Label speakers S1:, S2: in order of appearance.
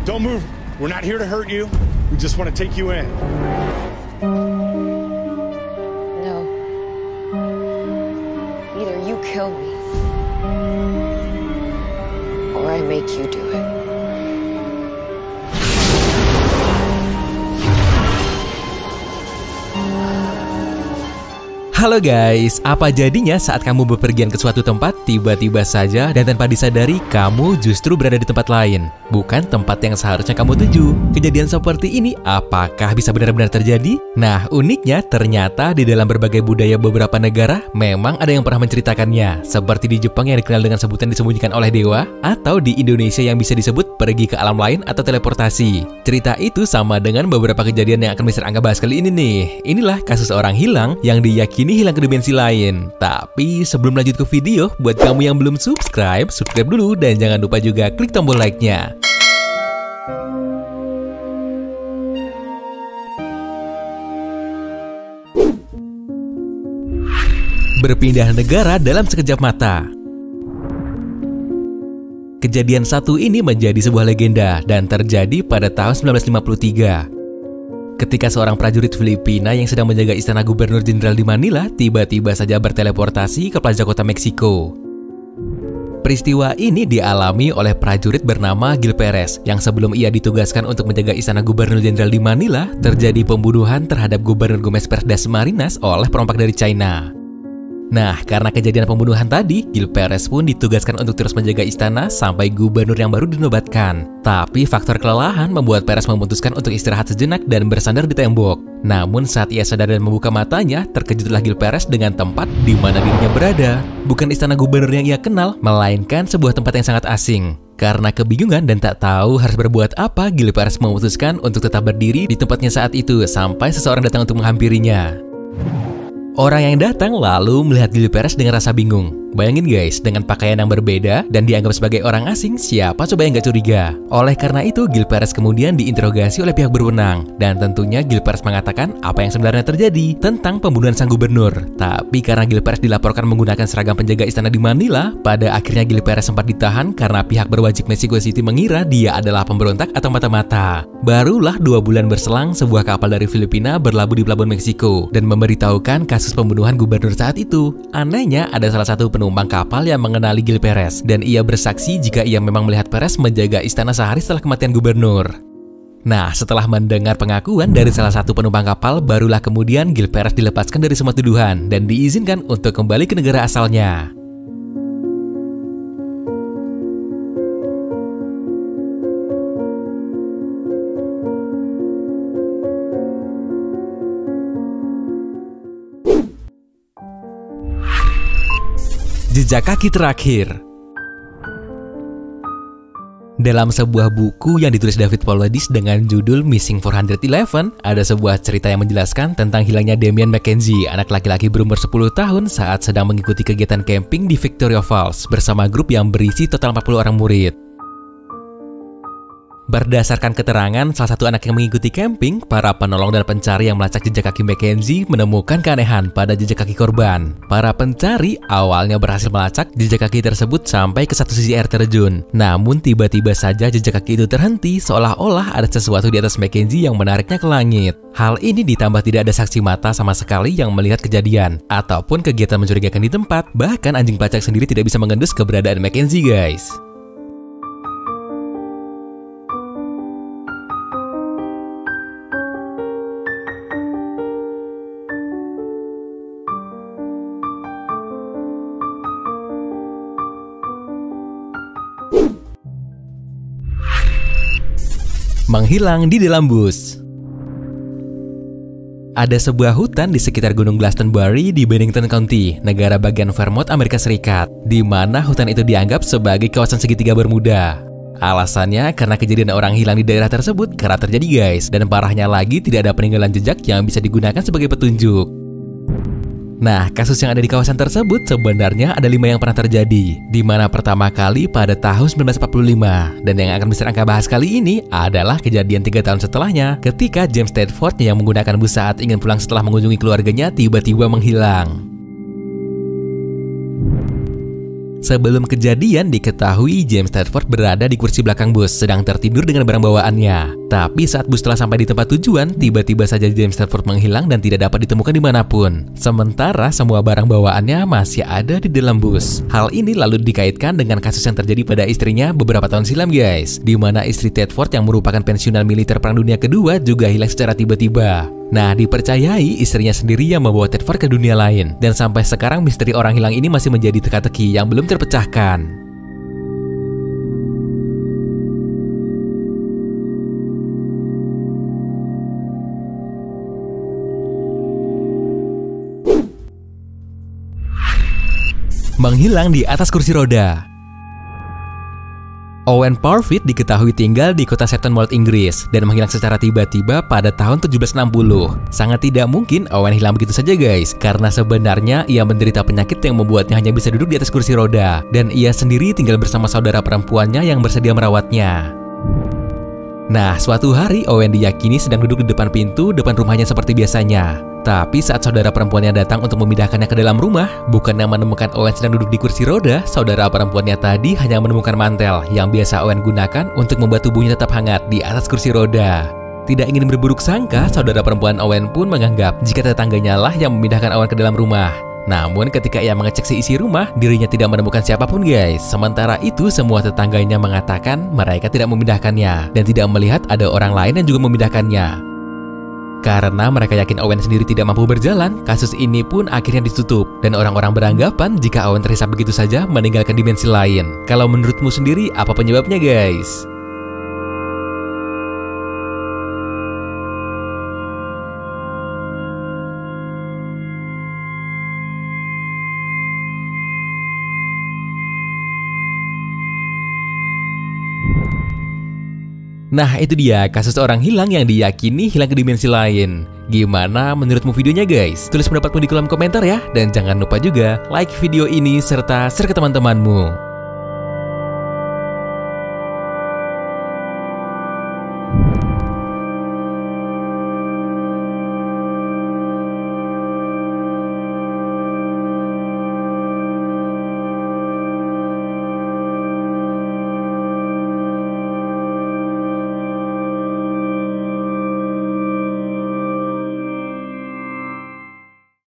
S1: Don't move. We're not here to hurt you. We just want to take you in.
S2: No. Either you kill me, or I make you do it.
S3: Halo guys, apa jadinya saat kamu bepergian ke suatu tempat, tiba-tiba saja dan tanpa disadari kamu justru berada di tempat lain, bukan tempat yang seharusnya kamu tuju. Kejadian seperti ini apakah bisa benar-benar terjadi? Nah, uniknya ternyata di dalam berbagai budaya beberapa negara memang ada yang pernah menceritakannya, seperti di Jepang yang dikenal dengan sebutan disembunyikan oleh dewa, atau di Indonesia yang bisa disebut pergi ke alam lain atau teleportasi. Cerita itu sama dengan beberapa kejadian yang akan Mr. Angga bahas kali ini nih. Inilah kasus orang hilang yang diyakini hilang ke dimensi lain. Tapi sebelum lanjut ke video, buat kamu yang belum subscribe dulu dan jangan lupa juga klik tombol like-nya. Berpindah negara dalam sekejap mata. Kejadian satu ini menjadi sebuah legenda dan terjadi pada tahun 1953. Ketika seorang prajurit Filipina yang sedang menjaga istana gubernur jenderal di Manila tiba-tiba saja berteleportasi ke plaza kota Meksiko. Peristiwa ini dialami oleh prajurit bernama Gil Perez yang sebelum ia ditugaskan untuk menjaga istana gubernur jenderal di Manila, terjadi pembunuhan terhadap gubernur Gómez Pérez Dasmariñas oleh perompak dari China. Nah, karena kejadian pembunuhan tadi, Gil Perez pun ditugaskan untuk terus menjaga istana sampai gubernur yang baru dinobatkan. Tapi faktor kelelahan membuat Perez memutuskan untuk istirahat sejenak dan bersandar di tembok. Namun saat ia sadar dan membuka matanya, terkejutlah Gil Perez dengan tempat di mana dirinya berada. Bukan istana gubernur yang ia kenal, melainkan sebuah tempat yang sangat asing. Karena kebingungan dan tak tahu harus berbuat apa, Gil Perez memutuskan untuk tetap berdiri di tempatnya saat itu sampai seseorang datang untuk menghampirinya. Orang yang datang lalu melihat Gil Perez dengan rasa bingung. Bayangin guys, dengan pakaian yang berbeda dan dianggap sebagai orang asing, siapa coba yang gak curiga? Oleh karena itu, Gil Perez kemudian diinterogasi oleh pihak berwenang. Dan tentunya Gil Perez mengatakan apa yang sebenarnya terjadi tentang pembunuhan sang gubernur. Tapi karena Gil Perez dilaporkan menggunakan seragam penjaga istana di Manila, pada akhirnya Gil Perez sempat ditahan karena pihak berwajib Mexico City mengira dia adalah pemberontak atau mata-mata. Barulah 2 bulan berselang, sebuah kapal dari Filipina berlabuh di pelabuhan Meksiko dan memberitahukan kasus pembunuhan gubernur saat itu. Anehnya, ada salah satu penumpang kapal yang mengenali Gil Perez dan ia bersaksi jika ia memang melihat Perez menjaga istana sehari setelah kematian gubernur. Nah, setelah mendengar pengakuan dari salah satu penumpang kapal, barulah kemudian Gil Perez dilepaskan dari semua tuduhan dan diizinkan untuk kembali ke negara asalnya. Jejak kaki terakhir. Dalam sebuah buku yang ditulis David Paulides dengan judul Missing 411, ada sebuah cerita yang menjelaskan tentang hilangnya Damian McKenzie, anak laki-laki berumur 10 tahun saat sedang mengikuti kegiatan camping di Victoria Falls bersama grup yang berisi total 40 orang murid. Berdasarkan keterangan salah satu anak yang mengikuti camping, para penolong dan pencari yang melacak jejak kaki Mackenzie menemukan keanehan pada jejak kaki korban. Para pencari awalnya berhasil melacak jejak kaki tersebut sampai ke satu sisi air terjun. Namun tiba-tiba saja jejak kaki itu terhenti seolah-olah ada sesuatu di atas Mackenzie yang menariknya ke langit. Hal ini ditambah tidak ada saksi mata sama sekali yang melihat kejadian ataupun kegiatan mencurigakan di tempat. Bahkan anjing pelacak sendiri tidak bisa mengendus keberadaan Mackenzie, guys. Menghilang di dalam bus. Ada sebuah hutan di sekitar Gunung Glastonbury di Bennington County, negara bagian Vermont, Amerika Serikat, di mana hutan itu dianggap sebagai kawasan segitiga Bermuda. Alasannya karena kejadian orang hilang di daerah tersebut kerap terjadi, guys, dan parahnya lagi tidak ada peninggalan jejak yang bisa digunakan sebagai petunjuk. Nah, kasus yang ada di kawasan tersebut sebenarnya ada 5 yang pernah terjadi, di mana pertama kali pada tahun 1945, dan yang akan Mr. Angga bahas kali ini adalah kejadian 3 tahun setelahnya, ketika James Tedford yang menggunakan bus saat ingin pulang setelah mengunjungi keluarganya tiba-tiba menghilang. Sebelum kejadian diketahui James Tedford berada di kursi belakang bus sedang tertidur dengan barang bawaannya. Tapi saat bus telah sampai di tempat tujuan, tiba-tiba saja James Tedford menghilang dan tidak dapat ditemukan dimanapun. Sementara semua barang bawaannya masih ada di dalam bus. Hal ini lalu dikaitkan dengan kasus yang terjadi pada istrinya beberapa tahun silam guys, di mana istri Tedford yang merupakan pensiunan militer Perang Dunia Kedua juga hilang secara tiba-tiba. Nah, dipercayai istrinya sendiri yang membawa Tedford ke dunia lain. Dan sampai sekarang misteri orang hilang ini masih menjadi teka-teki yang belum terpecahkan. Menghilang di atas kursi roda. Owen Parfitt diketahui tinggal di kota Shetland, Inggris dan menghilang secara tiba-tiba pada tahun 1760. Sangat tidak mungkin Owen hilang begitu saja guys, karena sebenarnya ia menderita penyakit yang membuatnya hanya bisa duduk di atas kursi roda dan ia sendiri tinggal bersama saudara perempuannya yang bersedia merawatnya. Nah, suatu hari Owen diyakini sedang duduk di depan pintu depan rumahnya seperti biasanya. Tapi saat saudara perempuannya datang untuk memindahkannya ke dalam rumah, bukannya menemukan Owen sedang duduk di kursi roda, saudara perempuannya tadi hanya menemukan mantel yang biasa Owen gunakan untuk membuat tubuhnya tetap hangat di atas kursi roda. Tidak ingin berburuk sangka, saudara perempuan Owen pun menganggap jika tetangganya lah yang memindahkan Owen ke dalam rumah. Namun ketika ia mengecek seisi rumah, dirinya tidak menemukan siapapun guys. Sementara itu semua tetangganya mengatakan mereka tidak memindahkannya dan tidak melihat ada orang lain yang juga memindahkannya. Karena mereka yakin Owen sendiri tidak mampu berjalan, kasus ini pun akhirnya ditutup dan orang-orang beranggapan jika Owen terhisap begitu saja meninggalkan dimensi lain. Kalau menurutmu sendiri apa penyebabnya guys? Nah, itu dia kasus orang hilang yang diyakini hilang ke dimensi lain. Gimana menurutmu videonya guys? Tulis pendapatmu di kolom komentar ya. Dan jangan lupa juga like video ini serta share ke teman-temanmu.